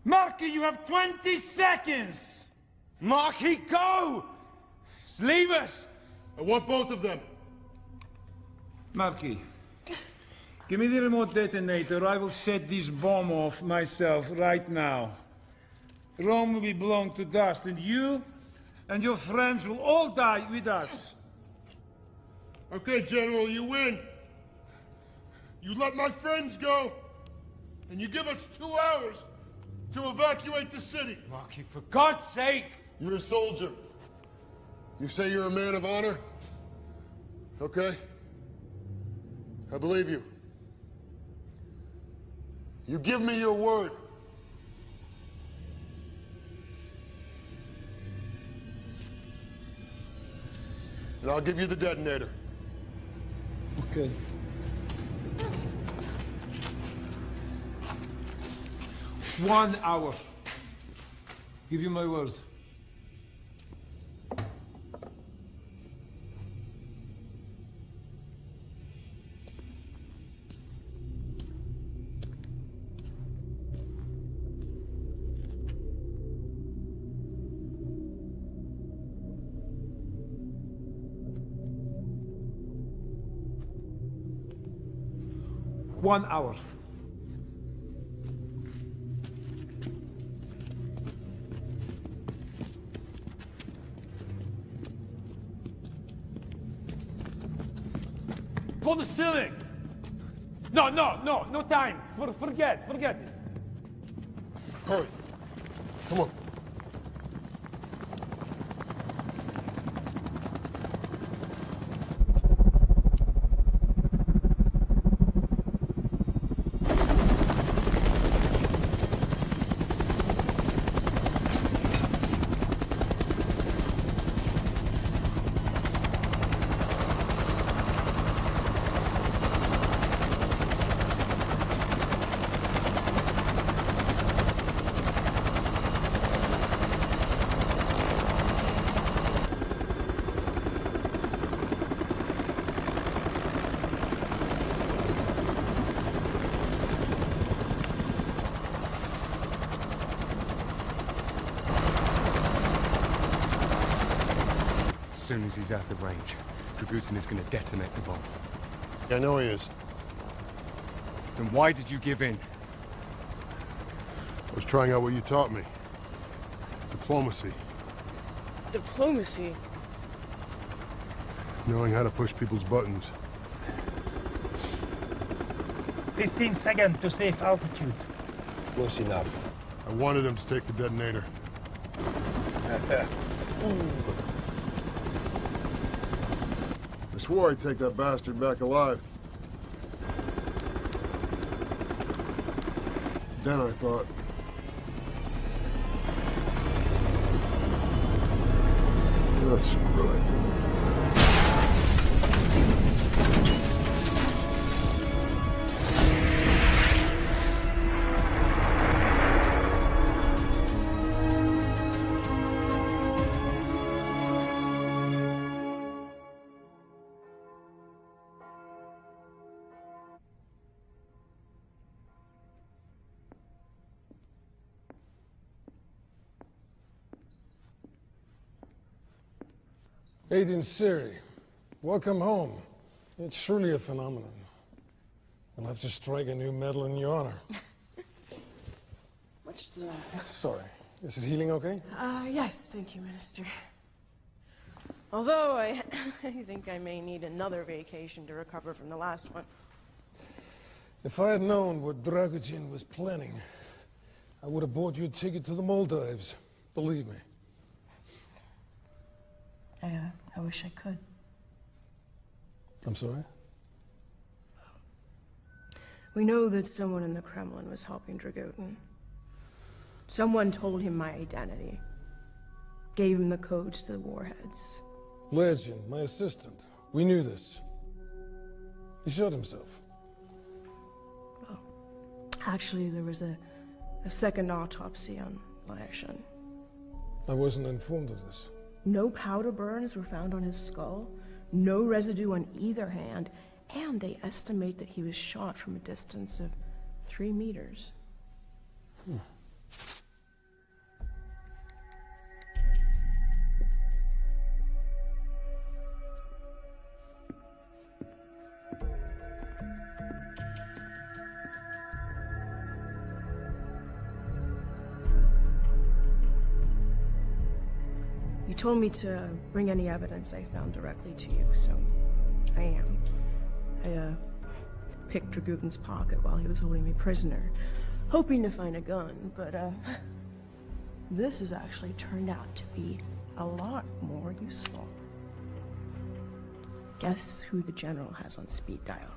Marky, you have 20 seconds! Marky, go! Just leave us! I want both of them. Marky, give me the remote detonator. I will set this bomb off myself right now. Rome will be blown to dust, and you and your friends will all die with us. Okay, General, you win. You let my friends go, and you give us 2 hours to evacuate the city. Marky, for God's sake! You're a soldier. You say you're a man of honor? Okay. I believe you. You give me your word. And I'll give you the detonator. Okay. One hour. Give you my word. One hour. for the ceiling. No time. Forget it. Hurry. Come on. As soon as he's out of range, Dragutin is going to detonate the bomb. Yeah, I know he is. Then why did you give in? I was trying out what you taught me. Diplomacy. Diplomacy? Knowing how to push people's buttons. 15 seconds to safe altitude. Close enough. I wanted him to take the detonator. I swore I'd take that bastard back alive. Then I thought... oh, screw it. Agent Siri, welcome home. It's truly a phenomenon. We'll have to strike a new medal in your honor. What's the... Sorry, is it healing okay? Yes, thank you, Minister. Although I think I may need another vacation to recover from the last one. If I had known what Dragutin was planning, I would have bought you a ticket to the Maldives. Believe me. I wish I could. I'm sorry? We know that someone in the Kremlin was helping Dragutin. Someone told him my identity. Gave him the codes to the warheads. Legend, my assistant. We knew this. He shot himself. Well, actually, there was a second autopsy on Lashin. I wasn't informed of this. No powder burns were found on his skull, no residue on either hand, and they estimate that he was shot from a distance of 3 meters. You told me to bring any evidence I found directly to you, so I am. I picked Dragutin's pocket while he was holding me prisoner, hoping to find a gun, but this has actually turned out to be a lot more useful. Guess who the general has on speed dial?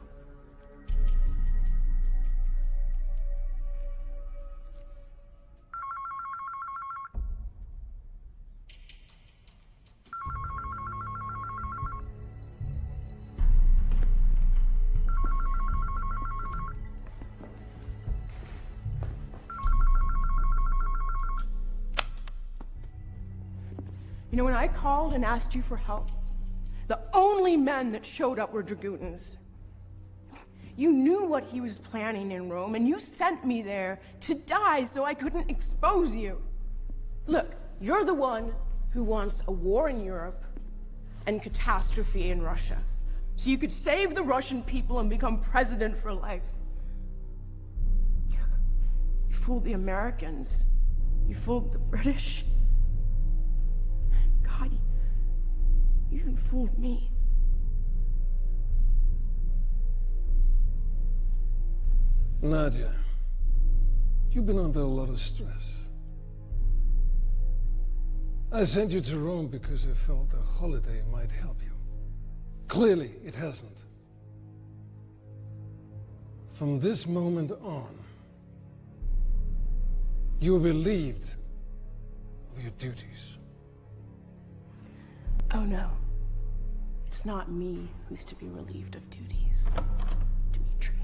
You know, when I called and asked you for help, the only men that showed up were Dragutins. You knew what he was planning in Rome, and you sent me there to die so I couldn't expose you. Look, you're the one who wants a war in Europe and catastrophe in Russia, so you could save the Russian people and become president for life. You fooled the Americans. You fooled the British. God, you even fooled me. Nadia, you've been under a lot of stress. I sent you to Rome because I felt a holiday might help you. Clearly, it hasn't. From this moment on, you are relieved of your duties. Oh no. It's not me who's to be relieved of duties. Dimitri.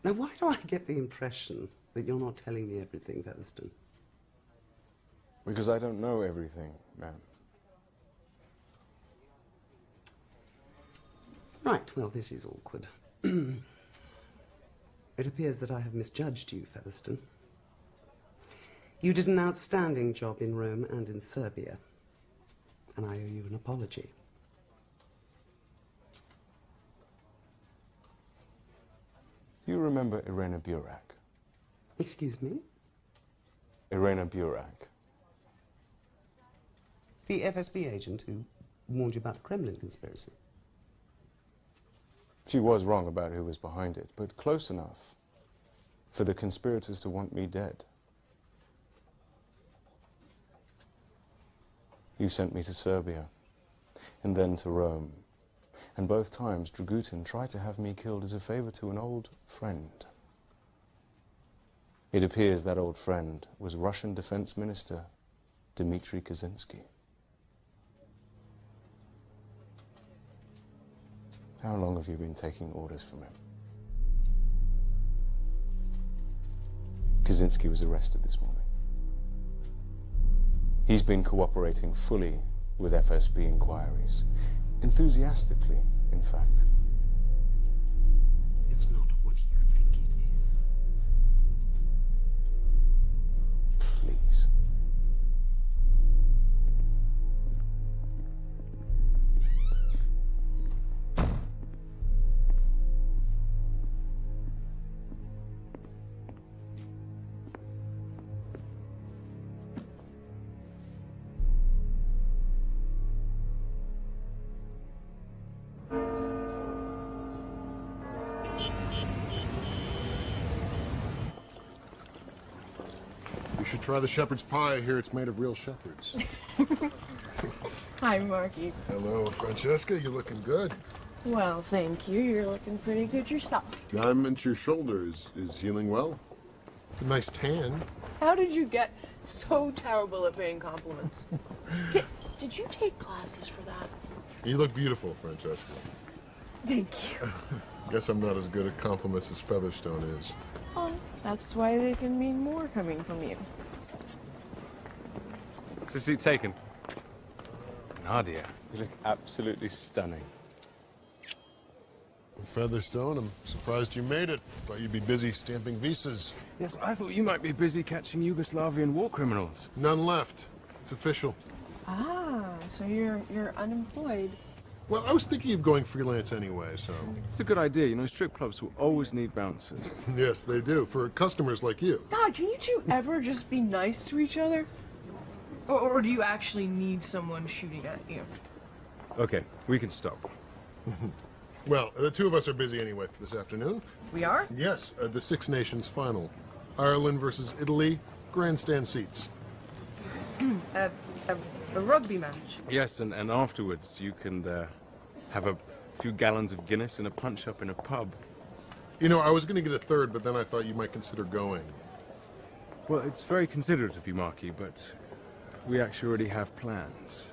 Now, why do I get the impression that you're not telling me everything, Featherston? Because I don't know everything, ma'am. Right, well, this is awkward. It appears that I have misjudged you, Featherston. You did an outstanding job in Rome and in Serbia, and I owe you an apology. Do you remember Irena Burak? Excuse me? Irena Burak. The FSB agent who warned you about the Kremlin conspiracy. She was wrong about who was behind it, but close enough for the conspirators to want me dead. You sent me to Serbia, and then to Rome. And both times, Dragutin tried to have me killed as a favor to an old friend. It appears that old friend was Russian Defense Minister Dmitry Kaczynski. How long have you been taking orders from him? Kaczynski was arrested this morning. He's been cooperating fully with FSB inquiries. Enthusiastically, in fact. It's not what you think it is. Please. You should try the shepherd's pie. I hear it's made of real shepherds. Hi, Marky. Hello, Francesca. You're looking good. Well, thank you. You're looking pretty good yourself. I meant your shoulder is healing well. A nice tan. How did you get so terrible at paying compliments? Did you take classes for that? You look beautiful, Francesca. Thank you. Guess I'm not as good at compliments as Featherstone is. Well, that's why they can mean more coming from you. Is the seat taken? Nadia, you look absolutely stunning. Featherstone, I'm surprised you made it. Thought you'd be busy stamping visas. Yes, I thought you might be busy catching Yugoslavian war criminals. None left. It's official. Ah, so you're unemployed. Well, I was thinking of going freelance anyway, so... It's a good idea. You know, strip clubs will always need bouncers. Yes, they do, for customers like you. God, can you two ever just be nice to each other? Or do you actually need someone shooting at you? Okay, we can stop. Well, the two of us are busy anyway this afternoon. We are? Yes, the Six Nations final. Ireland versus Italy, grandstand seats. A rugby match. Yes, and afterwards you can have a few gallons of Guinness and a punch-up in a pub. You know, I was going to get a third, but then I thought you might consider going. Well, it's very considerate of you, Marky, but we actually already have plans.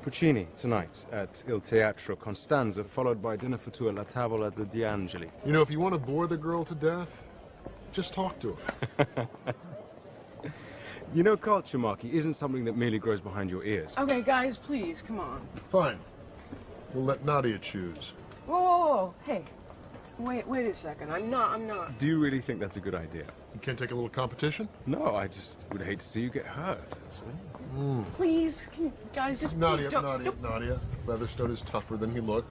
Puccini tonight at Il Teatro Constanza, followed by dinner for two at La Tavola de D'Angeli. You know, if you want to bore the girl to death, just talk to her. You know, culture, Marky, isn't something that merely grows behind your ears. Okay, guys, please, come on. Fine. We'll let Nadia choose. Whoa, whoa, whoa. Hey, wait a second. I'm not. Do you really think that's a good idea? You can't take a little competition? No, I just would hate to see you get hurt. That's all. Please, can you guys just Nadia, please don't. Nadia. Featherstone is tougher than he looked.